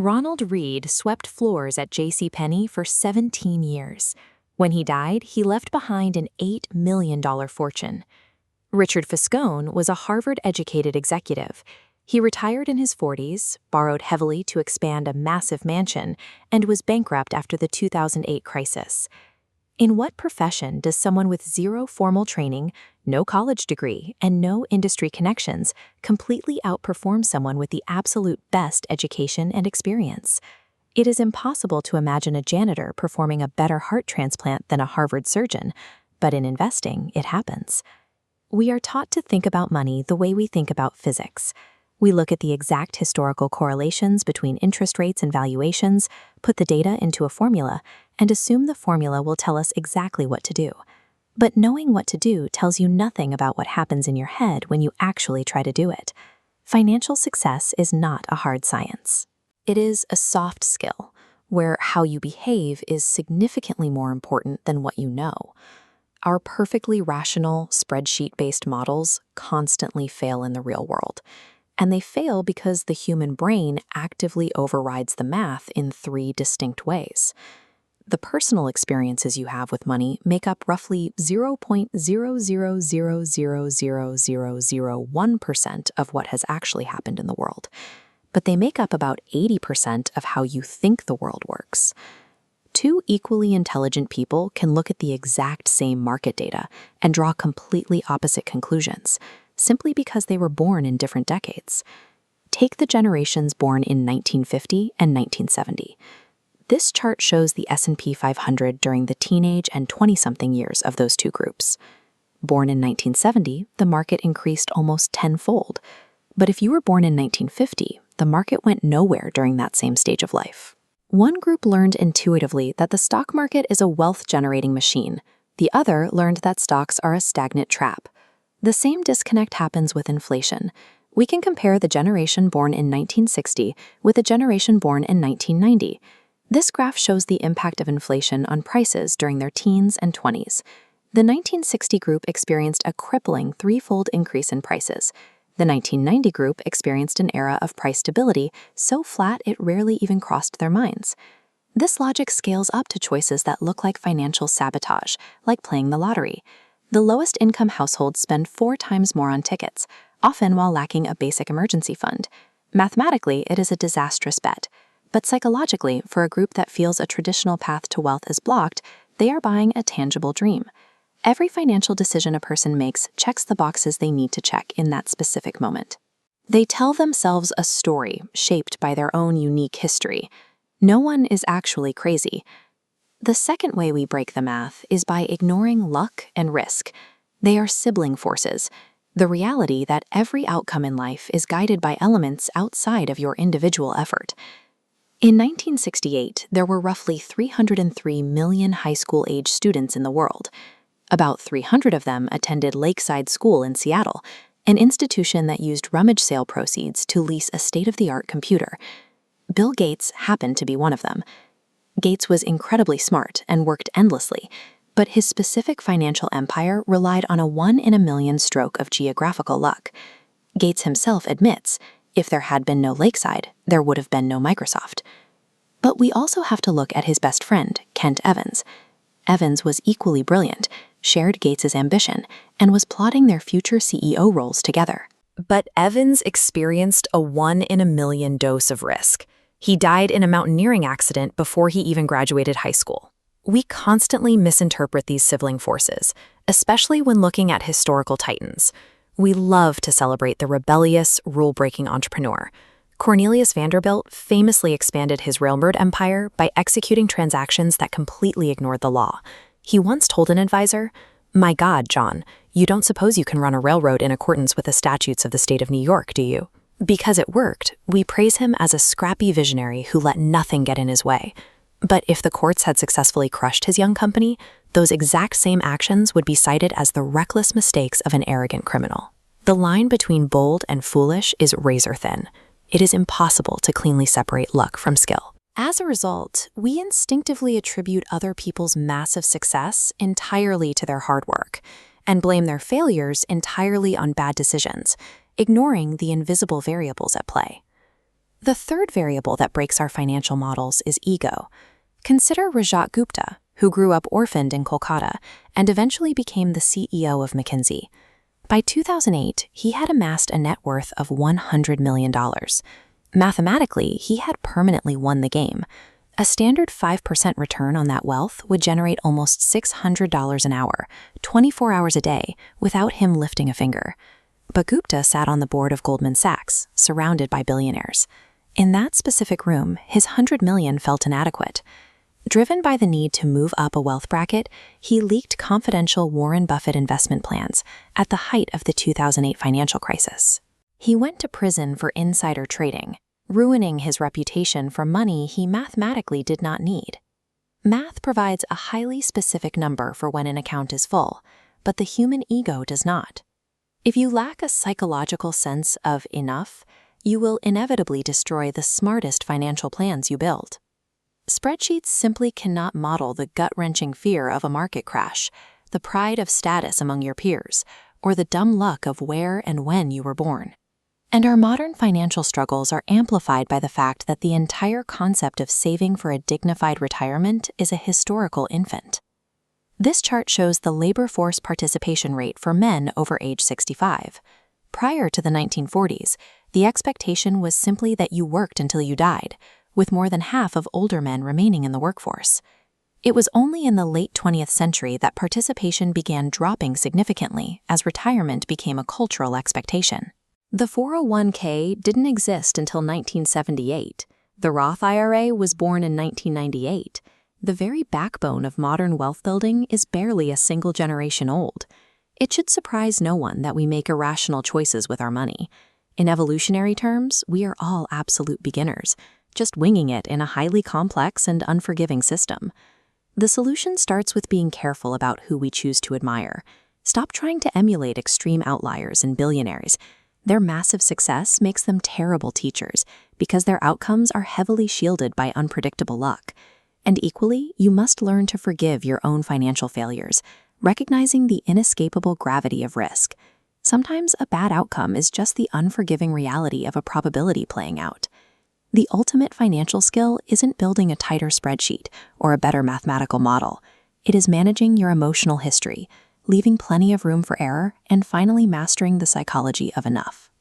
Ronald Read swept floors at JCPenney for 17 years. When he died, he left behind an $8 million fortune. Richard Fiscone was a Harvard-educated executive. He retired in his 40s, borrowed heavily to expand a massive mansion, and was bankrupt after the 2008 crisis. In what profession does someone with zero formal training, no college degree, and no industry connections completely outperform someone with the absolute best education and experience? It is impossible to imagine a janitor performing a better heart transplant than a Harvard surgeon, but in investing, it happens. We are taught to think about money the way we think about physics. We look at the exact historical correlations between interest rates and valuations, put the data into a formula, and assume the formula will tell us exactly what to do. But knowing what to do tells you nothing about what happens in your head when you actually try to do it. Financial success is not a hard science. It is a soft skill, where how you behave is significantly more important than what you know. Our perfectly rational, spreadsheet-based models constantly fail in the real world. And they fail because the human brain actively overrides the math in 3 distinct ways. The personal experiences you have with money make up roughly 0.000000001% of what has actually happened in the world. But they make up about 80% of how you think the world works. 2 equally intelligent people can look at the exact same market data and draw completely opposite conclusions, simply because they were born in different decades. Take the generations born in 1950 and 1970. This chart shows the S&P 500 during the teenage and 20-something years of those 2 groups. Born in 1970, the market increased almost tenfold. But if you were born in 1950, the market went nowhere during that same stage of life. One group learned intuitively that the stock market is a wealth-generating machine. The other learned that stocks are a stagnant trap. The same disconnect happens with inflation. We can compare the generation born in 1960 with a generation born in 1990. This graph shows the impact of inflation on prices during their teens and 20s. The 1960 group experienced a crippling 3-fold increase in prices. The 1990 group experienced an era of price stability so flat it rarely even crossed their minds. This logic scales up to choices that look like financial sabotage, like playing the lottery. The lowest income households spend 4 times more on tickets, often while lacking a basic emergency fund. Mathematically, it is a disastrous bet. But psychologically, for a group that feels a traditional path to wealth is blocked, they are buying a tangible dream. Every financial decision a person makes checks the boxes they need to check in that specific moment. They tell themselves a story shaped by their own unique history. No one is actually crazy. The second way we break the math is by ignoring luck and risk. They are sibling forces, the reality that every outcome in life is guided by elements outside of your individual effort. In 1968, there were roughly 303 million high school-age students in the world. About 300 of them attended Lakeside School in Seattle, an institution that used rummage sale proceeds to lease a state-of-the-art computer. Bill Gates happened to be one of them. Gates was incredibly smart and worked endlessly, but his specific financial empire relied on a 1-in-a-million stroke of geographical luck. Gates himself admits, if there had been no Lakeside, there would have been no Microsoft. But we also have to look at his best friend, Kent Evans. Evans was equally brilliant, shared Gates's ambition, and was plotting their future CEO roles together. But Evans experienced a 1-in-a-million dose of risk. He died in a mountaineering accident before he even graduated high school. We constantly misinterpret these sibling forces, especially when looking at historical titans. We love to celebrate the rebellious, rule-breaking entrepreneur. Cornelius Vanderbilt famously expanded his railroad empire by executing transactions that completely ignored the law. He once told an advisor, "My God, John, you don't suppose you can run a railroad in accordance with the statutes of the state of New York, do you?" Because it worked, we praise him as a scrappy visionary who let nothing get in his way. But if the courts had successfully crushed his young company, those exact same actions would be cited as the reckless mistakes of an arrogant criminal. The line between bold and foolish is razor thin. It is impossible to cleanly separate luck from skill. As a result, we instinctively attribute other people's massive success entirely to their hard work, and blame their failures entirely on bad decisions, ignoring the invisible variables at play. The third variable that breaks our financial models is ego. Consider Rajat Gupta, who grew up orphaned in Kolkata and eventually became the CEO of McKinsey. By 2008, he had amassed a net worth of $100 million. Mathematically, he had permanently won the game. A standard 5% return on that wealth would generate almost $600 an hour, 24 hours a day, without him lifting a finger. But Gupta sat on the board of Goldman Sachs, surrounded by billionaires. In that specific room, his $100 million felt inadequate. Driven by the need to move up a wealth bracket, he leaked confidential Warren Buffett investment plans at the height of the 2008 financial crisis. He went to prison for insider trading, ruining his reputation for money he mathematically did not need. Math provides a highly specific number for when an account is full, but the human ego does not. If you lack a psychological sense of enough, you will inevitably destroy the smartest financial plans you build. Spreadsheets simply cannot model the gut-wrenching fear of a market crash, the pride of status among your peers, or the dumb luck of where and when you were born. And our modern financial struggles are amplified by the fact that the entire concept of saving for a dignified retirement is a historical infant. This chart shows the labor force participation rate for men over age 65. Prior to the 1940s, the expectation was simply that you worked until you died, with more than half of older men remaining in the workforce. It was only in the late 20th century that participation began dropping significantly as retirement became a cultural expectation. The 401k didn't exist until 1978. The Roth IRA was born in 1998. The very backbone of modern wealth building is barely a single generation old. It should surprise no one that we make irrational choices with our money. In evolutionary terms, we are all absolute beginners, just winging it in a highly complex and unforgiving system. The solution starts with being careful about who we choose to admire. Stop trying to emulate extreme outliers and billionaires. Their massive success makes them terrible teachers because their outcomes are heavily shielded by unpredictable luck. And equally, you must learn to forgive your own financial failures, recognizing the inescapable gravity of risk. Sometimes a bad outcome is just the unforgiving reality of a probability playing out. The ultimate financial skill isn't building a tighter spreadsheet or a better mathematical model. It is managing your emotional history, leaving plenty of room for error, and finally mastering the psychology of enough.